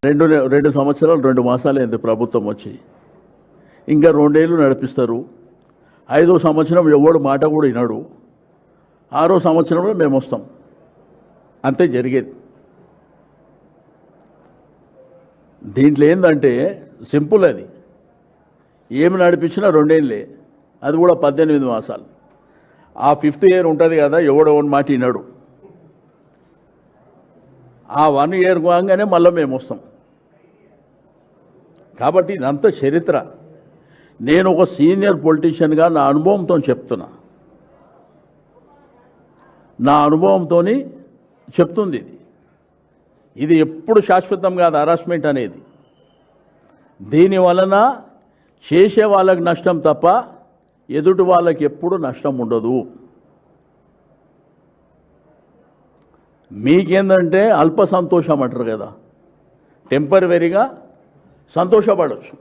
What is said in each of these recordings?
రెండు సంవత్సరాలు 2 మాసాలు అయింది ప్రభుత్వం వచ్చి. ఇంకా 2 ఏళ్ళు నడిపిస్తారు. 5వ సంవత్సరం ఎవడు మాట కూడా వినడు. 6వ సంవత్సరంలో మేము వస్తాం. అంతే జరిగేది. దీంట్లో ఏంటంటే సింపుల్, అది ఏమి నడిపించినా 2 ఏళ్ళే, అది కూడా 18 మాసాలు. ఆ 5th ఇయర్ ఉంటుంది కదా, ఎవడెవడి మాట వినడు. ఆ 1 ఇయర్ కాగానే మళ్ళీ మేము వస్తాం. కాబట్టి ఇదంతా చరిత్ర. నేను ఒక సీనియర్ పొలిటీషియన్గా నా అనుభవంతో చెప్తున్నా, నా అనుభవంతో చెప్తుంది. ఇది ఎప్పుడు శాశ్వతం కాదు హరాస్మెంట్ అనేది. దీని వలన చేసే వాళ్ళకి నష్టం తప్ప ఎదుటి వాళ్ళకి ఎప్పుడు నష్టం ఉండదు. మీకేందంటే అల్ప సంతోషం అంటారు కదా, టెంపరవరీగా సంతోషపడవచ్చు,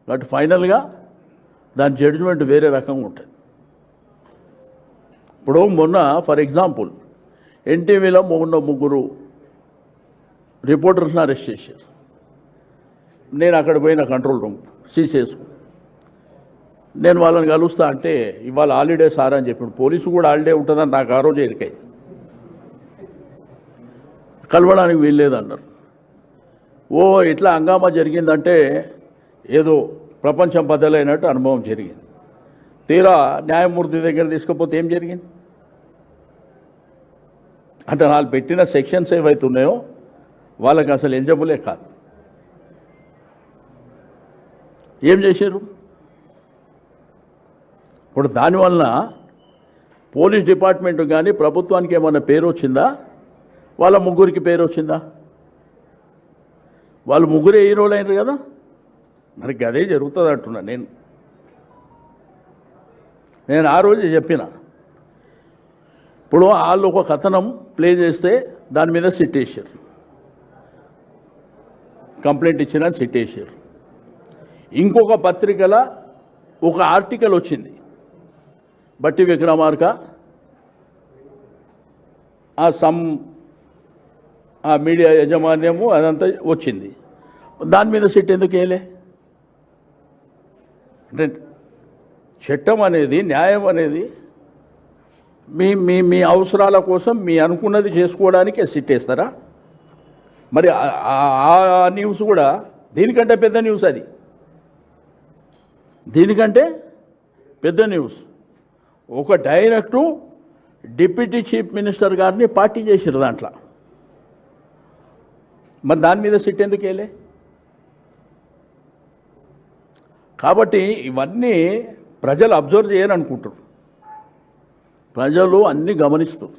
బట్ ఫైనల్గా దాని జడ్జిమెంట్ వేరే రకంగా ఉంటుంది. ఇప్పుడు మొన్న ఫర్ ఎగ్జాంపుల్ ఎన్టీవీలో మొన్న 3 రిపోర్టర్స్ని అరెస్ట్ చేశారు. నేను అక్కడ పోయిన కంట్రోల్ రూమ్ సీసేసుకు నేను వాళ్ళని కలుస్తా అంటే ఇవాళ హాలిడే సార్ అని చెప్పాడు. పోలీసు కూడా హాలిడే ఉంటుందని నాకు ఆ రోజు ఎరికాయి. కలవడానికి వీల్లేదన్నారు. ఓ ఇట్లా హంగామా జరిగిందంటే ఏదో ప్రపంచం బద్దలైనట్టు అనుభవం జరిగింది. తీరా న్యాయమూర్తి దగ్గర తీసుకపోతే ఏం జరిగింది అంటే, వాళ్ళు పెట్టిన సెక్షన్స్ ఏవైతే ఉన్నాయో వాళ్ళకి అసలు ఎలిజిబులే కాదు. ఏం చేశారు? ఇప్పుడు దానివల్ల పోలీస్ డిపార్ట్మెంట్ కానీ ప్రభుత్వానికి ఏమన్నా పేరు వచ్చిందా? వాళ్ళ ముగ్గురికి పేరు వచ్చిందా? వాళ్ళు ముగ్గురే హీరోలు అయినారు కదా. మనకి అదే జరుగుతుంది అంటున్నా నేను ఆ రోజు చెప్పిన. ఇప్పుడు వాళ్ళు ఒక కథనం ప్లే చేస్తే దాని మీద సిట్ వేసారు, కంప్లైంట్ ఇచ్చిన సిట్ వేసారు. ఇంకొక పత్రికల ఒక ఆర్టికల్ వచ్చింది, బట్టి విక్రమార్క ఆ మీడియా యాజమాన్యము అదంతా వచ్చింది. దాని మీద సిట్ ఎందుకు వేయలే? అంటే చట్టం అనేది, న్యాయం అనేది మీ మీ మీ అవసరాల కోసం మీ అనుకున్నది చేసుకోవడానికి సిట్ వేస్తారా? మరి ఆ న్యూస్ కూడా దీనికంటే పెద్ద న్యూస్, అది దీనికంటే పెద్ద న్యూస్. ఒక డైరెక్టు డిప్యూటీ చీఫ్ మినిస్టర్ గారిని పార్టీ చేసారు దాంట్లో. మరి దాని మీద సిట్ ఎందుకు వేయలే? కాబట్టి ఇవన్నీ ప్రజలు అబ్జర్వ్ చేయరనుకుంటారు. ప్రజలు అన్నీ గమనిస్తారు.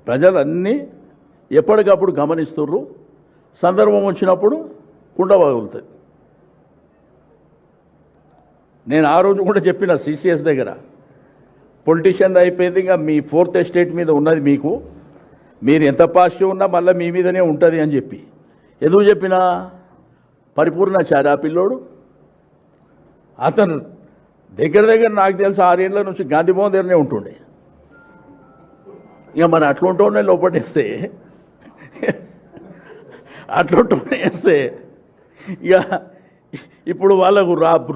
ప్రజలు అన్నీ ఎప్పటికప్పుడు గమనిస్తుర్రు. సందర్భం వచ్చినప్పుడు కుండ పగులుతుంది. నేను ఆ రోజు కూడా చెప్పిన సిసిఎస్ దగ్గర, పొలిటీషియన్ అయిపోయింది, ఇంకా మీ 4th ఎస్టేట్ మీద ఉన్నది మీకు, మీరు ఎంత పాజిటివ్ ఉన్నా మళ్ళీ మీ మీదనే ఉంటుంది అని చెప్పి. ఎందుకు చెప్పినా? పరిపూర్ణాచారి ఆ పిల్లోడు, అతను దగ్గర నాకు తెలిసి 6 ఏళ్ళ నుంచి గాంధీ భవన్ దగ్గరనే ఉంటుండే. ఇక మరి అట్లుంటూనే లోపటేస్తే ఇక ఇప్పుడు వాళ్ళకు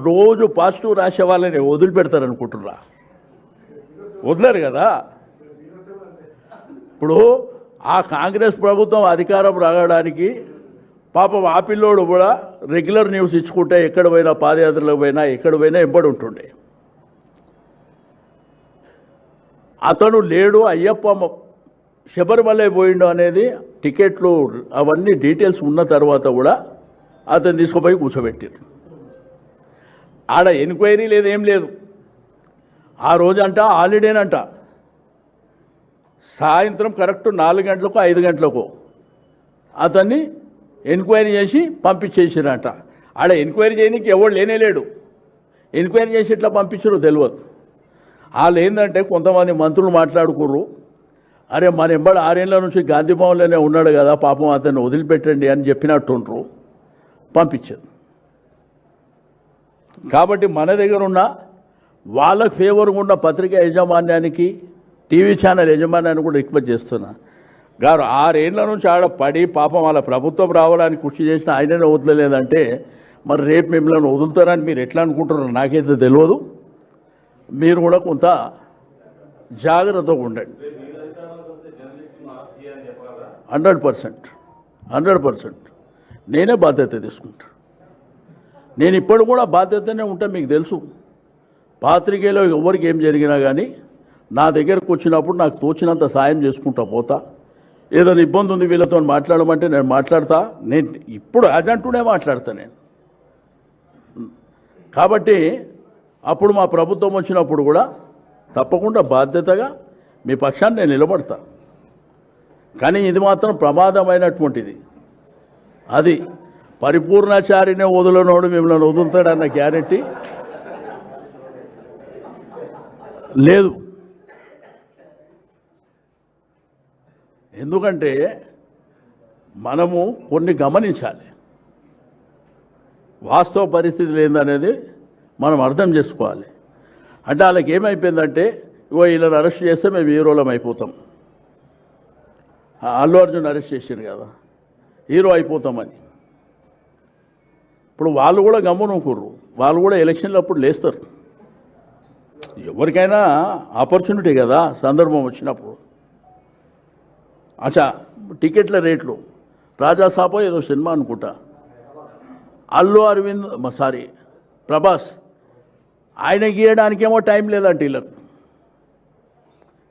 రోజు పాజిటివ్ రాసే వాళ్ళని వదిలిపెడతారు అనుకుంటున్నా? వదలరు కదా. ఇప్పుడు ఆ కాంగ్రెస్ ప్రభుత్వం అధికారం రావడానికి పాపం ఆ పిల్లోడు కూడా రెగ్యులర్ న్యూస్ ఇచ్చుకుంటే ఎక్కడ పోయినా, పాదయాత్రలకు పోయినా, ఎక్కడ పోయినా ఎంబడి ఉంటుండే. అతను లేడు, అయ్యప్ప శబరిమల పోయిండు అనేది టికెట్లు అవన్నీ డీటెయిల్స్ ఉన్న తర్వాత కూడా అతను తీసుకుపోయి కూర్చోబెట్టారు. ఆడ ఎంక్వైరీ లేదు, ఏం లేదు. ఆ రోజంట హాలిడేనంట. సాయంత్రం కరెక్ట్ 4 గంటలకు 5 గంటలకు అతన్ని ఎంక్వైరీ చేసి పంపించేసారంట. ఆడ ఎంక్వైరీ చేయడానికి ఎవరు లేనేలేడు. ఎంక్వైరీ చేసి ఇట్లా పంపించారో తెలియదు. వాళ్ళు ఏంటంటే కొంతమంది మంత్రులు మాట్లాడుకుర్రు, అరే మన ఎంబడి 6 ఏళ్ళ నుంచి గాంధీ భవన్లోనే ఉన్నాడు కదా, పాపం అతన్ని వదిలిపెట్టండి అని చెప్పినట్టుండ్రు, పంపించారు. కాబట్టి మన దగ్గర ఉన్న వాళ్ళకు ఫేవర్గా ఉన్న పత్రికా యాజమాన్యానికి, టీవీ ఛానల్ యజమాన్యాన్ని కూడా రిక్వెస్ట్ చేస్తున్నా, గారు 6 ఏళ్ల నుంచి ఆడ పడి పాపం వాళ్ళ ప్రభుత్వం రావడానికి కృషి చేసిన ఆయననే వదలలేదంటే మరి రేపు మిమ్మల్ని వదులుతారని మీరు ఎట్లా అనుకుంటున్నారో నాకైతే తెలియదు. మీరు కూడా కొంత జాగ్రత్తగా ఉండండి. 100% నేనే బాధ్యత తీసుకుంటా. నేను ఇప్పుడు కూడా బాధ్యతనే ఉంటా. మీకు తెలుసు, పాత్రికేయులో ఎవరికి ఏం జరిగినా కానీ నా దగ్గరకు వచ్చినప్పుడు నాకు తోచినంత సాయం చేసుకుంటా పోతా. ఏదైనా ఇబ్బంది ఉంది వీళ్ళతో మాట్లాడమంటే నేను మాట్లాడతా. నేను ఇప్పుడు అజంటూనే మాట్లాడతా నేను. కాబట్టి అప్పుడు మా ప్రభుత్వం వచ్చినప్పుడు కూడా తప్పకుండా బాధ్యతగా మీ పక్షాన్ని నేను నిలబడతా. కానీ ఇది మాత్రం ప్రమాదమైనటువంటిది. అది పరిపూర్ణాచారినే వదులనోడు మిమ్మల్ని వదులుతాడన్న గ్యారెంటీ లేదు. ఎందుకంటే మనము కొన్ని గమనించాలి. వాస్తవ పరిస్థితులు ఏందనేది మనం అర్థం చేసుకోవాలి. అంటే వాళ్ళకి ఏమైపోయిందంటే వీళ్ళని అరెస్ట్ చేస్తే మేము హీరోలం అయిపోతాం. అల్లు అర్జున్ అరెస్ట్ చేశారు కదా, హీరో అయిపోతామని. ఇప్పుడు వాళ్ళు కూడా గమ్మునుకుర్రు. వాళ్ళు కూడా ఎలక్షన్లు అప్పుడు లేస్తారు. ఎవరికైనా ఆపర్చునిటీ కదా సందర్భం వచ్చినప్పుడు. అచ్చా, టికెట్ల రేట్లు రాజాసాబో ఏదో సినిమా అనుకుంటా, ప్రభాస్ ఆయన గీయడానికేమో టైం లేదంట వీళ్ళకు.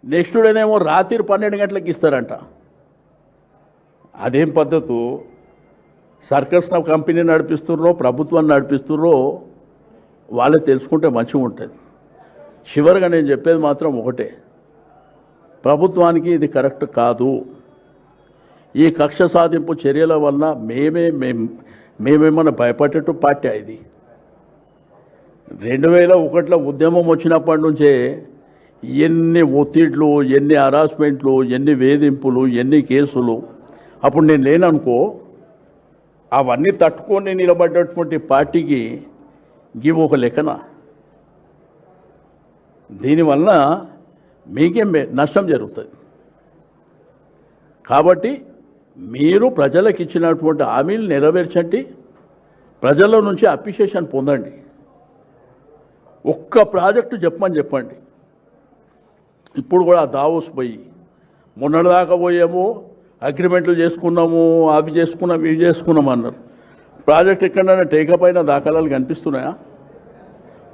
నెక్స్ట్ డేనేమో రాత్రి 12 గంటలకు ఇస్తారంట. అదేం పద్ధతు? సర్కస్ కంపెనీ నడిపిస్తుర్రో ప్రభుత్వాన్ని నడిపిస్తుర్రో వాళ్ళే తెలుసుకుంటే మంచిగా ఉంటుంది. చివరిగా నేను చెప్పేది మాత్రం ఒకటే, ప్రభుత్వానికి ఇది కరెక్ట్ కాదు. ఈ కక్ష సాధింపు చర్యల వల్ల మేమేమన్నా భయపడేట్టు పార్టీ ఇది. 2001లో ఉద్యమం వచ్చినప్పటి నుంచే ఎన్ని ఒత్తిడ్లు, ఎన్ని హరాస్మెంట్లు, ఎన్ని వేధింపులు, ఎన్ని కేసులు. అప్పుడు నేను లేననుకో, అవన్నీ తట్టుకొని నిలబడ్డటువంటి పార్టీకి గివ్ ఒక లెక్కన. దీనివల్ల మీకేం నష్టం జరుగుతుంది. కాబట్టి మీరు ప్రజలకు ఇచ్చినటువంటి హామీలు నెరవేర్చండి, ప్రజల నుంచి అప్రిషియేషన్ పొందండి. ఒక్క ప్రాజెక్టు చెప్పండి. ఇప్పుడు కూడా దావోస్ పోయి మొన్నటిదాకా పోయేమో అగ్రిమెంట్లు చేసుకున్నాము, అవి చేసుకున్నాం, ఇవి చేసుకున్నాం అన్నారు. ప్రాజెక్ట్ ఎక్కడైనా టేకప్ అయిన దాఖలాలు కనిపిస్తున్నాయా?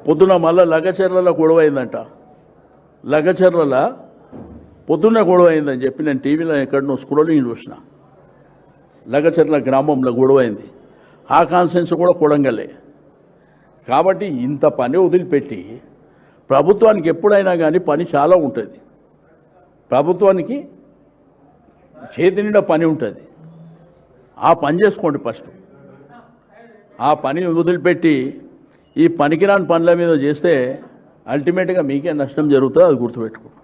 పొద్దున మళ్ళీ లగచర్లలో గొడవ అయిందంట. లగచర్ల పొద్దున్నే గొడవ అయిందని చెప్పి నేను టీవీలో ఎక్కడనో స్క్రోలింగ్ చూసిన. లగచర్ల గ్రామంలో గొడవ అయింది. ఆ కాన్సెన్స్ కూడా కొడంగలే. కాబట్టి ఇంత పని వదిలిపెట్టి ప్రభుత్వానికి ఎప్పుడైనా కానీ పని చాలా ఉంటుంది. ప్రభుత్వానికి చేతి నిండా పని ఉంటుంది. ఆ పని చేసుకోండి ఫస్ట్. ఆ పని వదిలిపెట్టి ఈ పనికిరాని పనుల మీద చేస్తే అల్టిమేట్గా మీకే నష్టం జరుగుతుంది. అది గుర్తుపెట్టుకోండి.